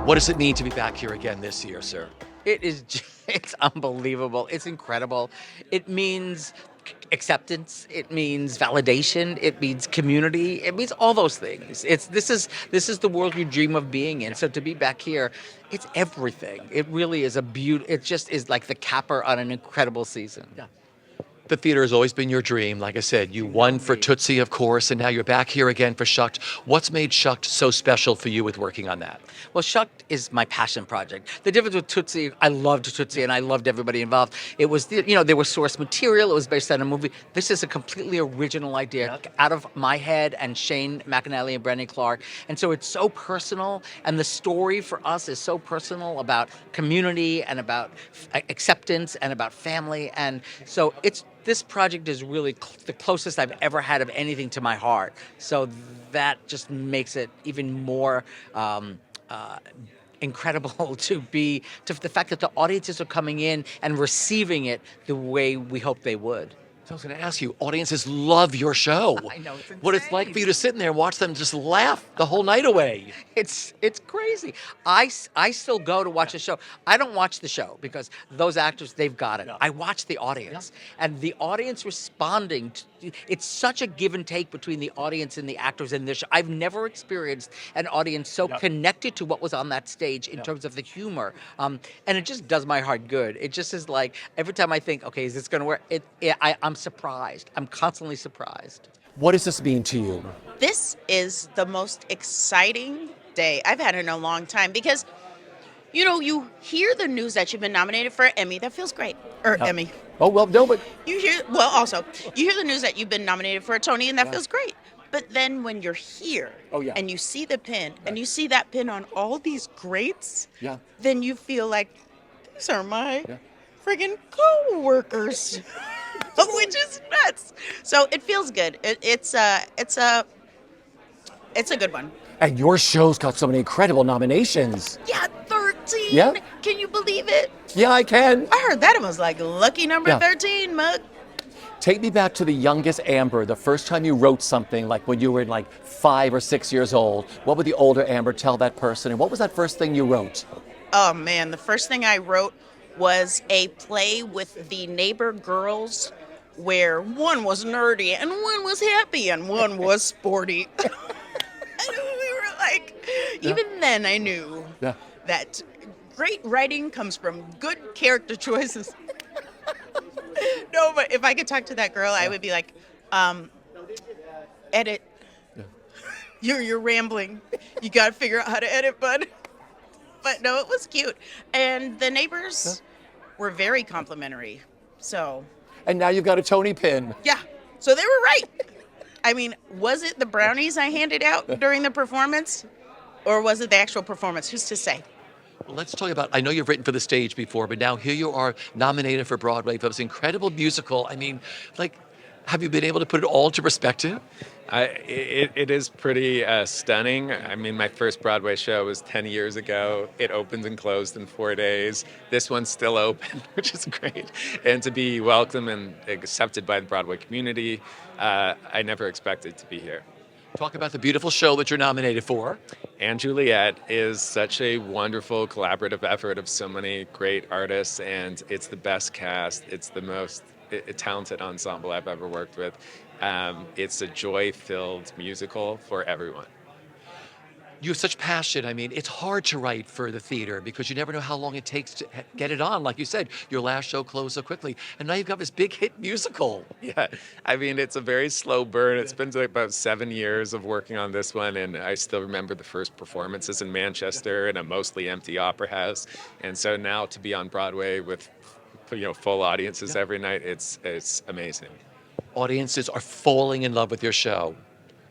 What does it mean to be back here again this year, sir? It's unbelievable. It's incredible. It means acceptance. It means validation. It means community. It means all those things. This is the world you dream of being in. So to be back here, it's everything. It really is a beauty. It just is like the capper on an incredible season. Yeah. The theater has always been your dream. Like I said, you won for Tootsie, of course, and now you're back here again for Shucked. What's made Shucked so special for you with working on that? Well, Shucked is my passion project. The difference with Tootsie, I loved Tootsie and I loved everybody involved. It was, there was source material. It was based on a movie. This is a completely original idea out of my head and Shane McAnally and Brandon Clark. And so it's so personal. And the story for us is so personal about community and about acceptance and about family. And so this project is really the closest I've ever had of anything to my heart. So that just makes it even more incredible to the fact that the audiences are coming in and receiving it the way we hoped they would. So I was going to ask you, audiences love your show. I know, it's insane. What it's like for you to sit in there and watch them just laugh the whole night away. It's crazy. I still go to watch the show. I don't watch the show because those actors, they've got it. I watch the audience. And the audience responding, it's such a give and take between the audience and the actors in this show. I've never experienced an audience so connected to what was on that stage in terms of the humor. And it just does my heart good. It just is like, every time I think, okay, is this going to work? I'm surprised. I'm constantly surprised. What does this mean to you? This is the most exciting day I've had in a long time because, you hear the news that you've been nominated for an Emmy. That feels great. Emmy. Oh, well, no, but You hear the news that you've been nominated for a Tony, and that feels great. But then when you're here and you see the pin and you see that pin on all these greats, then you feel like, these are my friggin' co-workers. Which is nuts. So it feels good. It's a good one. and your show's got so many incredible nominations. Yeah, 13. Yeah. Can you believe it? Yeah, I can. I heard that it was like lucky number 13, Mug. Take me back to the youngest Amber, the first time you wrote something, like when you were like 5 or 6 years old. What would the older Amber tell that person? And what was that first thing you wrote? Oh, man. The first thing I wrote was a play with the neighbor girls where one was nerdy and one was happy and one was sporty. And we were like, even then I knew that great writing comes from good character choices. No, but if I could talk to that girl, I would be like, edit. You're rambling. You got to figure out how to edit, bud. But no, it was cute. And the neighbors were very complimentary. So. And now you've got a Tony pin. Yeah. So they were right. I mean, was it the brownies I handed out during the performance? Or was it the actual performance? Who's to say? Well, let's talk about, I know you've written for the stage before, but now here you are nominated for Broadway for this incredible musical. I mean, like, have you been able to put it all into perspective? It is pretty stunning. I mean, my first Broadway show was 10 years ago. It opened and closed in 4 days. This one's still open, which is great. And to be welcomed and accepted by the Broadway community, I never expected to be here. Talk about the beautiful show that you're nominated for. And Juliet is such a wonderful collaborative effort of so many great artists, and it's the best cast. It's the most talented ensemble I've ever worked with. It's a joy-filled musical for everyone. You have such passion. I mean, it's hard to write for the theater because you never know how long it takes to get it on. Like you said, your last show closed so quickly, and now you've got this big hit musical. Yeah, I mean, it's a very slow burn. It's been like about 7 years of working on this one, and I still remember the first performances in Manchester in a mostly empty opera house. And so now to be on Broadway with, full audiences every night, it's amazing. Audiences are falling in love with your show.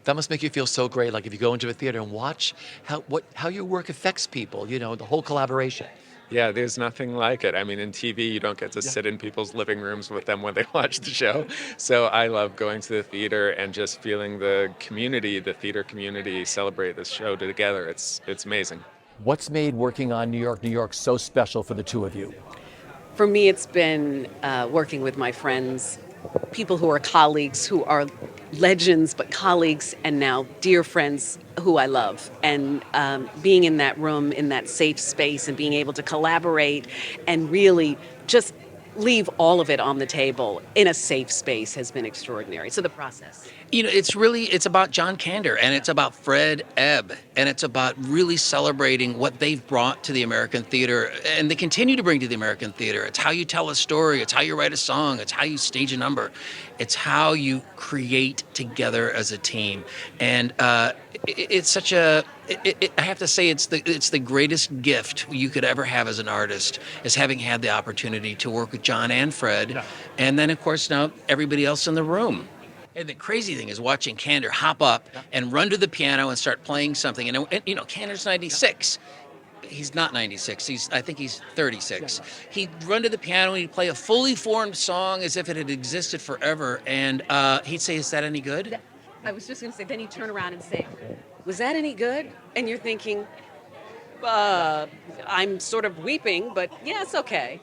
That must make you feel so great, like if you go into a theater and watch how your work affects people, the whole collaboration. Yeah, there's nothing like it. I mean, in TV, you don't get to sit in people's living rooms with them when they watch the show. So I love going to the theater and just feeling the community, the theater community, celebrate this show together. It's amazing. What's made working on New York so special for the two of you? For me, it's been working with my friends, people who are colleagues, who are legends, but colleagues, and now dear friends who I love. And being in that room, in that safe space, and being able to collaborate and really just leave all of it on the table in a safe space has been extraordinary. So the process. It's about John Kander, and it's about Fred Ebb, and it's about really celebrating what they've brought to the American theater, and they continue to bring to the American theater. It's how you tell a story, it's how you write a song, it's how you stage a number, it's how you create together as a team. And it's such a I have to say it's the greatest gift you could ever have as an artist, is having had the opportunity to work with John and Fred, and then of course now everybody else in the room. And the crazy thing is watching Kander hop up and run to the piano and start playing something. And Kander's 96. He's not 96. I think he's 36. He'd run to the piano and he'd play a fully formed song as if it had existed forever. And he'd say, "Is that any good?" I was just going to say, then you turn around and say, "Was that any good?" And you're thinking, I'm sort of weeping, but yeah, it's okay.